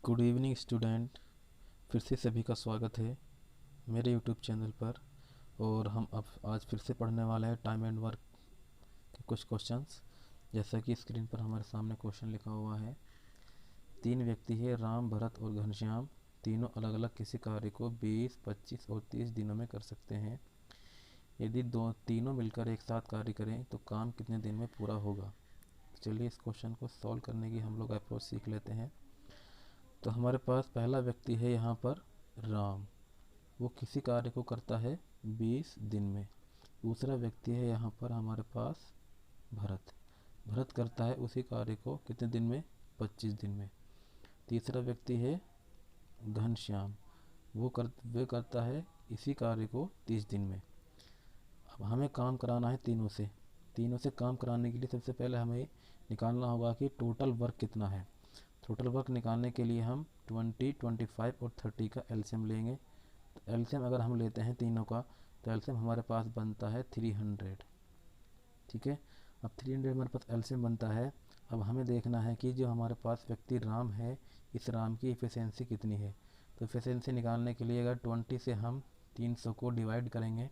Good evening student. फिर से सभी का स्वागत है मेरे यूट्यूब चैनल पर। और हम अब आज फिर से पढ़ने वाले हैं टाइम एंड वर्क के कुछ क्वेश्चंस। जैसा कि स्क्रीन पर हमारे सामने क्वेश्चन लिखा हुआ है। तीन व्यक्ति हैं, राम, भरत और घनश्याम। तीनों अलग अलग किसी कार्य को 20, 25 और 30 दिनों में कर सकते हैं। यदि तीनों मिलकर एक साथ कार्य करें तो काम कितने दिन में पूरा होगा। चलिए इस क्वेश्चन को सॉल्व करने की हम लोग अप्रोच सीख लेते हैं। तो हमारे पास पहला व्यक्ति है यहाँ पर राम। वो किसी कार्य को करता है 20 दिन में। दूसरा व्यक्ति है यहाँ पर हमारे पास भरत। भरत करता है उसी कार्य को कितने दिन में, 25 दिन में। तीसरा व्यक्ति है घनश्याम। वे करता है इसी कार्य को 30 दिन में। अब हमें काम कराना है तीनों से काम कराने के लिए सबसे पहले हमें निकालना होगा कि टोटल वर्क कितना है। टोटल वर्क निकालने के लिए हम 20, 25 और 30 का एलसीएम लेंगे। तो एलसीएम अगर हम लेते हैं तीनों का तो एलसीएम हमारे पास बनता है 300। ठीक है, अब 300 हमारे पास एलसीएम बनता है। अब हमें देखना है कि जो हमारे पास व्यक्ति राम है, इस राम की इफ़िशियंसी कितनी है। तो इफ़िशियंसी निकालने के लिए अगर 20 से हम 300 को डिवाइड करेंगे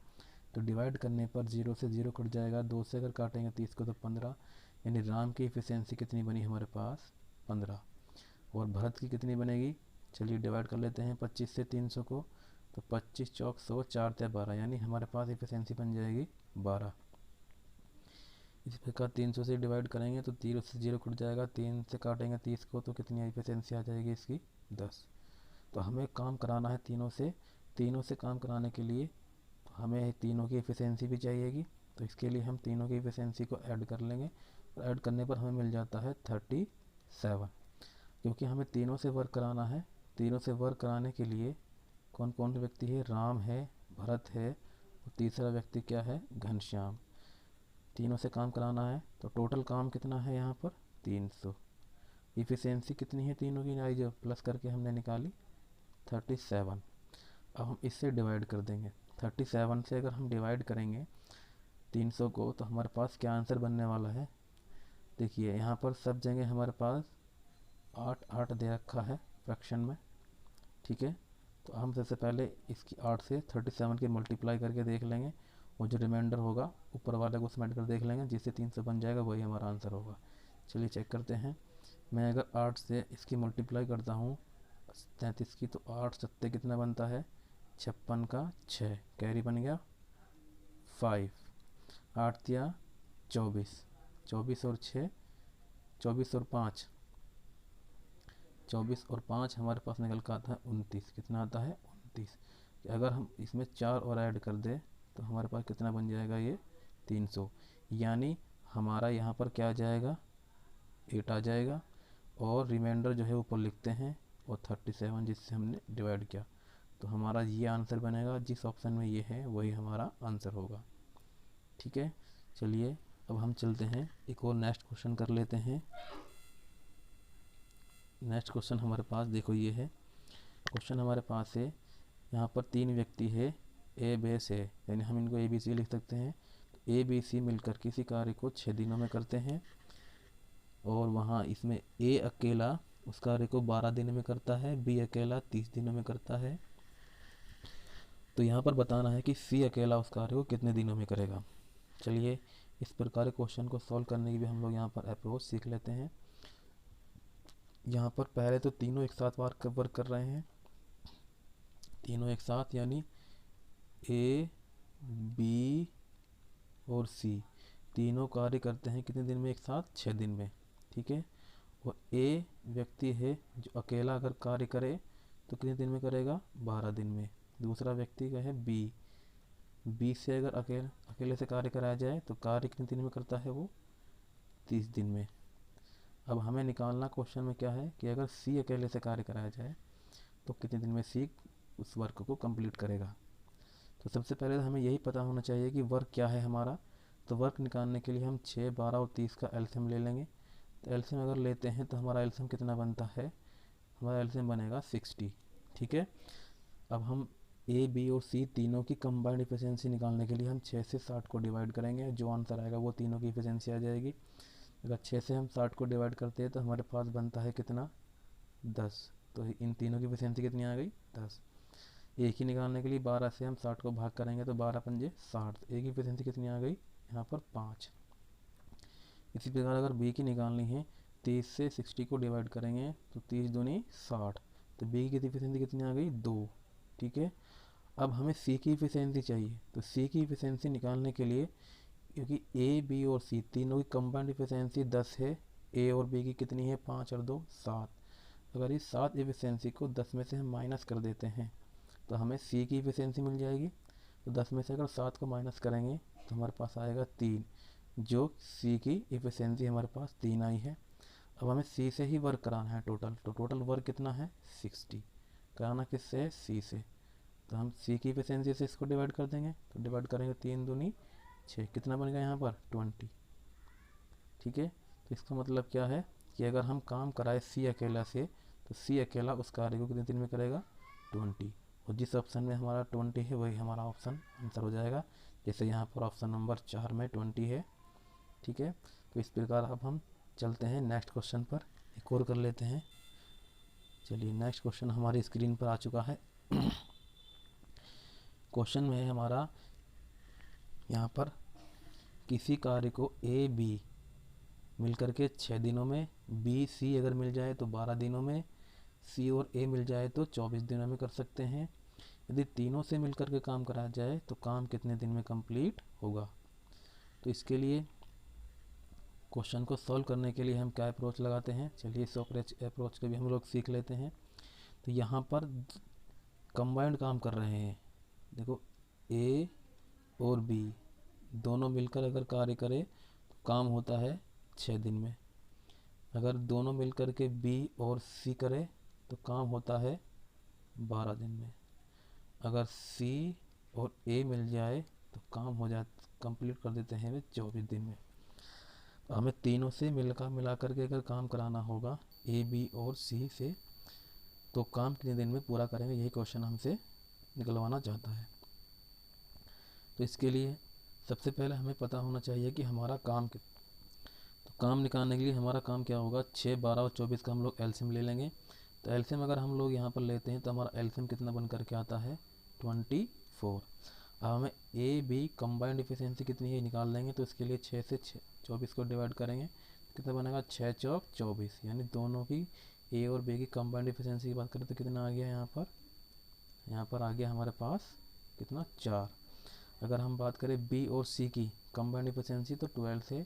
तो डिवाइड करने पर 0 से 0 कट जाएगा। 2 से अगर काटेंगे 30 को तो 15, यानी राम की इफ़िशियंसी कितनी बनी हमारे पास, 15। और भरत की कितनी बनेगी, चलिए डिवाइड कर लेते हैं 25 से 300 को। तो 25 चौक 100, 4 ते 12, यानी हमारे पास इफिशियंसी बन जाएगी 12। इसी प्रकार 300 से डिवाइड करेंगे तो 0 से 0 कट जाएगा। 3 से काटेंगे 30 को तो कितनी इफिशियंसी आ जाएगी इसकी, 10। तो हमें काम कराना है तीनों से काम कराने के लिए हमें तीनों की इफिशियंसी भी चाहिएगी। तो इसके लिए हम तीनों की इफिशियंसी को ऐड कर लेंगे और ऐड करने पर हमें मिल जाता है 37। क्योंकि हमें तीनों से वर्क कराना है, तीनों से वर्क कराने के लिए कौन कौन से व्यक्ति है, राम है, भरत है और तीसरा व्यक्ति क्या है, घनश्याम। तीनों से काम कराना है तो टोटल काम कितना है यहाँ पर, 300। इफिशियंसी कितनी है तीनों की, आई जो प्लस करके हमने निकाली 37। अब हम इससे डिवाइड कर देंगे। 37 से अगर हम डिवाइड करेंगे 300 को तो हमारे पास क्या आंसर बनने वाला है। देखिए यहाँ पर सब जगह हमारे पास 8 8 दे रखा है फ्रैक्शन में। ठीक है, तो हम सबसे पहले इसकी 8 से 37 की मल्टीप्लाई करके देख लेंगे और जो रिमाइंडर होगा ऊपर वाले को समेट कर देख लेंगे, जिससे 300 बन जाएगा, वही हमारा आंसर होगा। चलिए चेक करते हैं। मैं अगर 8 से इसकी मल्टीप्लाई करता हूँ 33 की, तो 8 सत्ते कितना बनता है, 56 का 6, कैरी बन गया 5। 8 दिया 24, 24 और 6, 24 और 5, 24 और 5 हमारे पास निकल कर आता है 29। कितना आता है, 29। अगर हम इसमें 4 और ऐड कर दें तो हमारे पास कितना बन जाएगा, ये 300। यानी हमारा यहाँ पर क्या आ जाएगा, 8 आ जाएगा। और रिमाइंडर जो है ऊपर लिखते हैं और 37 जिससे हमने डिवाइड किया, तो हमारा ये आंसर बनेगा। जिस ऑप्शन में ये है वही हमारा आंसर होगा। ठीक है, चलिए अब हम चलते हैं एक और नेक्स्ट क्वेश्चन कर लेते हैं। नेक्स्ट क्वेश्चन हमारे पास देखो ये है। क्वेश्चन हमारे पास है, यहाँ पर तीन व्यक्ति है, ए बी सी, यानी हम इनको ए बी सी लिख सकते हैं। तो ए बी सी मिलकर किसी कार्य को 6 दिनों में करते हैं और वहाँ इसमें ए अकेला उस कार्य को 12 दिनों में करता है, बी अकेला 30 दिनों में करता है। तो यहाँ पर बताना है कि सी अकेला उस कार्य को कितने दिनों में करेगा। चलिए इस प्रकार क्वेश्चन को सॉल्व करने की भी हम लोग यहाँ पर अप्रोच सीख लेते हैं। यहाँ पर पहले तो तीनों एक साथ वर्क कर रहे हैं, तीनों एक साथ, यानी ए बी और सी तीनों कार्य करते हैं कितने दिन में, एक साथ 6 दिन में। ठीक है, और ए व्यक्ति है जो अकेला अगर कार्य करे तो कितने दिन में करेगा, 12 दिन में। दूसरा व्यक्ति का है बी, बी से अगर अकेले से कार्य कराया जाए तो कार्य कितने दिन में करता है, वो 30 दिन में। अब हमें निकालना क्वेश्चन में क्या है कि अगर सी अकेले से कार्य कराया जाए तो कितने दिन में सी उस वर्क को कंप्लीट करेगा। तो सबसे पहले तो हमें यही पता होना चाहिए कि वर्क क्या है हमारा। तो वर्क निकालने के लिए हम 6, 12 और 30 का एलसीएम ले लेंगे। तो एलसीएम अगर लेते हैं तो हमारा एलसीएम कितना बनता है, हमारा एलसीएम बनेगा 60। ठीक है, अब हम ए बी और सी तीनों की कंबाइंड इफिशियंसी निकालने के लिए हम 6 से 60 को डिवाइड करेंगे। जो आंसर आएगा वो तीनों की इफिशियंसी आ जाएगी। अगर 6 से हम 60 को डिवाइड करते हैं तो हमारे पास बनता है कितना, 10। तो इन तीनों की एफिशिएंसी कितनी आ गई 10। ए की निकालने के लिए 12 से हम 60 को भाग करेंगे तो 12 पंजे 60, ए की एफिशिएंसी कितनी आ गई यहाँ पर 5। इसी प्रकार अगर बी की निकालनी है 30 से 60 को डिवाइड करेंगे तो 30 दूनी 60, तो बी की एफिशिएंसी कितनी आ गई 2। ठीक है, अब हमें सी की एफिशिएंसी चाहिए, तो सी की एफिशिएंसी निकालने के लिए क्योंकि ए बी और सी तीनों की कंबाइंड एफिशिएंसी 10 है, ए और बी की कितनी है 5 और 2 7। अगर इस 7 एफिशिएंसी को 10 में से हम माइनस कर देते हैं तो हमें सी की एफिशिएंसी मिल जाएगी। तो 10 में से अगर 7 को माइनस करेंगे तो हमारे पास आएगा 3, जो सी की एफिशिएंसी हमारे पास 3 आई है। अब हमें सी से ही वर्क कराना है टोटल, तो टोटल वर्क कितना है 60, कराना किससे है सी से। तो हम सी की एफिशिएंसी से इसको डिवाइड कर देंगे, तो डिवाइड करेंगे 3 दूनी 6, कितना बनेगा यहाँ पर 20। ठीक है, तो इसका मतलब क्या है कि अगर हम काम कराए सी अकेला से तो सी अकेला उस कार्य को कितने दिन में करेगा 20, और जिस ऑप्शन में हमारा 20 है वही हमारा ऑप्शन आंसर हो जाएगा। जैसे यहाँ पर ऑप्शन नंबर 4 में 20 है। ठीक है, तो इस प्रकार अब हम चलते हैं नेक्स्ट क्वेश्चन पर, एक और कर लेते हैं। चलिए नेक्स्ट क्वेश्चन हमारी स्क्रीन पर आ चुका है। क्वेश्चन में है हमारा यहाँ पर किसी कार्य को ए बी मिलकर के 6 दिनों में, बी सी अगर मिल जाए तो 12 दिनों में, सी और ए मिल जाए तो 24 दिनों में कर सकते हैं। यदि तीनों से मिलकर के काम कराया जाए तो काम कितने दिन में कंप्लीट होगा। तो इसके लिए क्वेश्चन को सॉल्व करने के लिए हम क्या अप्रोच लगाते हैं, चलिए इस अप्रोच को भी हम लोग सीख लेते हैं। तो यहाँ पर कंबाइंड काम कर रहे हैं, देखो ए और बी दोनों मिलकर अगर कार्य करे तो काम होता है 6 दिन में। अगर दोनों मिलकर के बी और सी करे तो काम होता है 12 दिन में। अगर सी और ए मिल जाए तो काम हो जाए कंप्लीट कर देते हैं वे 24 दिन में। तो हमें तीनों से मिला करके अगर काम कराना होगा ए बी और सी से, तो काम कितने दिन में पूरा करेंगे, यही क्वेश्चन हमसे निकलवाना चाहता है। तो इसके लिए सबसे पहले हमें पता होना चाहिए कि हमारा काम तो काम निकालने के लिए हमारा काम क्या होगा, 6 12 और 24 का हम लोग एलसीएम ले लेंगे। तो एलसीएम अगर हम लोग यहाँ पर लेते हैं तो हमारा एलसीएम कितना बन करके आता है 24। अब हमें ए बी कंबाइंड एफिशिएंसी कितनी है निकाल लेंगे, तो इसके लिए 6 से 24 को डिवाइड करेंगे कितना बनेगा 6 चौक 24, यानी दोनों की ए और बी की कंबाइंड एफिशिएंसी की बात करें तो कितना आ गया यहाँ पर आ गया हमारे पास कितना 4। अगर हम बात करें बी और सी की कंबाइंड एफिशिएंसी तो 12 से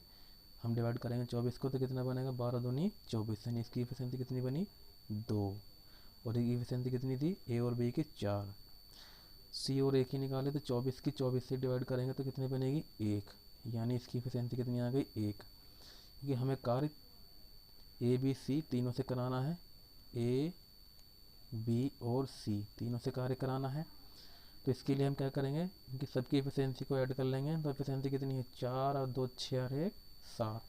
हम डिवाइड करेंगे 24 को तो कितना बनेगा 12 दूनी 24, यानी इसकी एफिशिएंसी कितनी बनी 2, और इसकी एफिशिएंसी कितनी थी ए और बी की 4। सी और ए की निकाले तो 24 की 24 से डिवाइड करेंगे तो कितनी बनेगी 1, यानी इसकी एफिशिएंसी कितनी आ गई 1। क्योंकि हमें कार्य ए बी सी तीनों से कराना है, ए बी और सी तीनों से कार्य कराना है। तो इसके लिए हम क्या करेंगे, इनकी सबकी एफिशिएंसी को ऐड कर लेंगे। तो एफिशिएंसी कितनी है 4 और 2 6 और 1 7,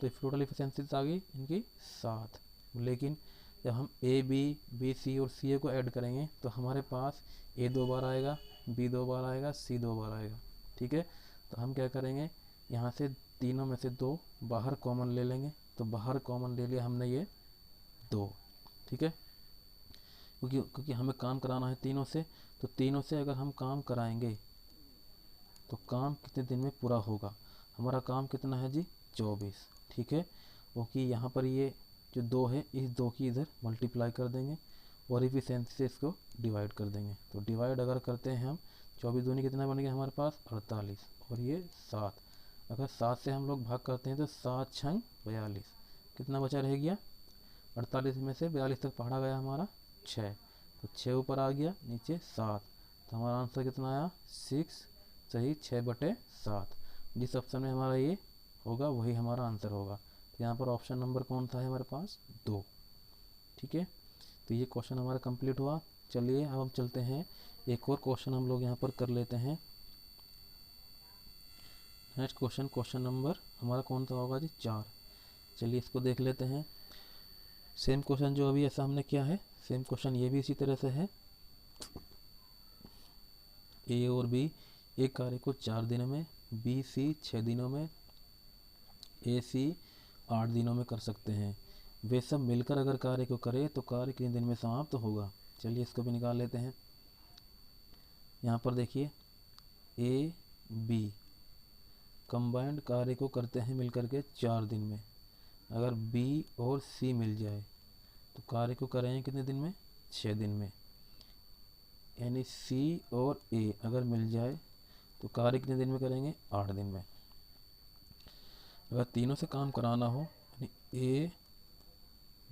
तो टोटल एफिशिएंसी आ गई इनकी 7। लेकिन जब हम ए बी सी और सी ए को ऐड करेंगे तो हमारे पास ए 2 बार आएगा, बी 2 बार आएगा, सी 2 बार आएगा। ठीक है, तो हम क्या करेंगे यहाँ से तीनों में से 2 बाहर कॉमन ले लेंगे, तो बाहर कॉमन ले लिया हमने ये 2। ठीक है, क्योंकि हमें काम कराना है तीनों से, तो तीनों से अगर हम काम कराएंगे तो काम कितने दिन में पूरा होगा, हमारा काम कितना है जी 24। ठीक है, क्योंकि यहाँ पर ये जो 2 है इस 2 की इधर मल्टीप्लाई कर देंगे और एफिशिएंसी से इसको डिवाइड कर देंगे। तो डिवाइड अगर करते हैं हम 24 दूनी कितना बन गया हमारे पास 48, और ये 7। अगर 7 से हम लोग भाग करते हैं तो 7 छंग 42, कितना बचा रह गया 48 में से 42 तक पढ़ा गया हमारा 6, तो 6 ऊपर आ गया नीचे 7, तो हमारा आंसर कितना आया 6 सही 6/7। जिस ऑप्शन में हमारा ये होगा वही हमारा आंसर होगा। तो यहाँ पर ऑप्शन नंबर कौन सा है हमारे पास 2। ठीक है, तो ये क्वेश्चन हमारा कंप्लीट हुआ। चलिए अब हम चलते हैं एक और क्वेश्चन हम लोग यहाँ पर कर लेते हैं। नेक्स्ट क्वेश्चन नंबर हमारा कौन सा होगा जी 4। चलिए इसको देख लेते हैं। सेम क्वेश्चन जो अभी ऐसा हमने किया है सेम क्वेश्चन ये भी इसी तरह से है। ए और बी एक कार्य को 4 दिनों में, बी सी 6 दिनों में, ए सी 8 दिनों में कर सकते हैं। वे सब मिलकर अगर कार्य को करे तो कार्य कितने दिन में समाप्त होगा। चलिए इसको भी निकाल लेते हैं। यहाँ पर देखिए ए बी कंबाइंड कार्य को करते हैं मिलकर के 4 दिन में। अगर बी और सी मिल जाए तो कार्य को करेंगे कितने दिन में, 6 दिन में। यानी सी और ए अगर मिल जाए तो कार्य कितने दिन में करेंगे, 8 दिन में। अगर तीनों से काम कराना हो, यानी ए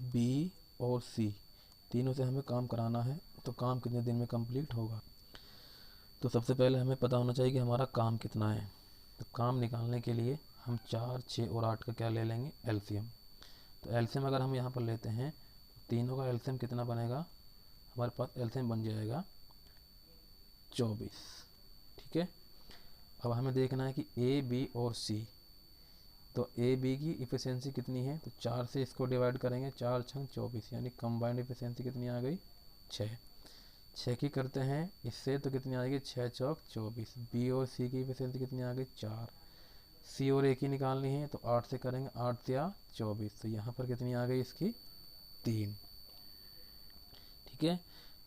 बी और सी तीनों से हमें काम कराना है, तो काम कितने दिन में कंप्लीट होगा। तो सबसे पहले हमें पता होना चाहिए कि हमारा काम कितना है। तो काम निकालने के लिए हम 4, 6 और 8 का क्या ले लेंगे, एलसीएम। तो एलसीएम अगर हम यहाँ पर लेते हैं तो तीनों का एलसीएम कितना बनेगा, हमारे पास एलसीएम बन जाएगा 24। ठीक है। अब हमें देखना है कि ए बी और सी, तो ए बी की इफिशियंसी कितनी है, तो 4 से इसको डिवाइड करेंगे, 4 छंग 24, यानी कंबाइंड इफिशियंसी कितनी आ गई, 6। 6 की करते हैं इससे तो कितनी आएगी, 6 चौक 24। बी और सी की इफिशियंसी कितनी आ गई, 4। सी और ए की निकालनी है तो 8 से करेंगे, 8 या 24, तो यहाँ पर कितनी आ गई इसकी, 3। ठीक है।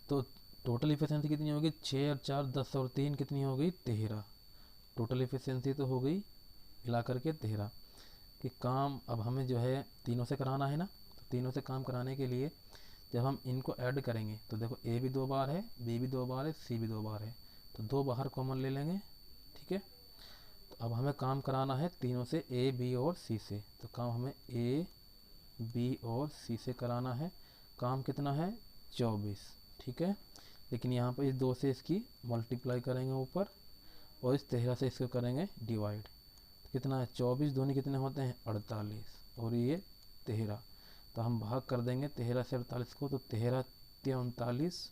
तो टोटल इफिशियंसी कितनी होगी, 6 और 4 10 और 3 कितनी हो गई, 13। टोटल इफिशियंसी तो हो गई मिला करके 13। कि काम अब हमें जो है तीनों से कराना है ना, तो तीनों से काम कराने के लिए जब हम इनको ऐड करेंगे तो देखो ए भी 2 बार है, बी भी 2 बार है, सी भी 2 बार है, तो 2 बाहर कॉमन ले लेंगे। ठीक है। तो अब हमें काम कराना है तीनों से, ए बी और सी से। तो काम हमें ए बी और सी से कराना है। काम कितना है, 24। ठीक है। लेकिन यहाँ पर इस 2 से इसकी मल्टीप्लाई करेंगे ऊपर, और इस 13 से इसको करेंगे डिवाइड। कितना है, 24 दूनी कितने होते हैं, 48, और ये 13। तो हम भाग कर देंगे 13 से 48 को, तो 13 या 39,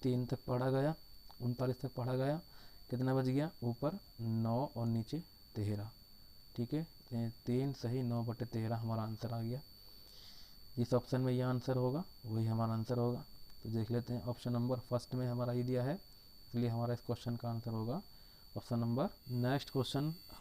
3 तक पढ़ा गया, 39 तक पढ़ा गया, कितना बच गया, ऊपर 9 और नीचे 13। ठीक है। 3 सही 9/13 हमारा आंसर आ गया। जिस ऑप्शन में ये आंसर होगा वही हमारा आंसर होगा। तो देख लेते हैं, ऑप्शन नंबर फर्स्ट में हमारा ये दिया है, इसलिए हमारा इस क्वेश्चन का आंसर होगा ऑप्शन नंबर। Next question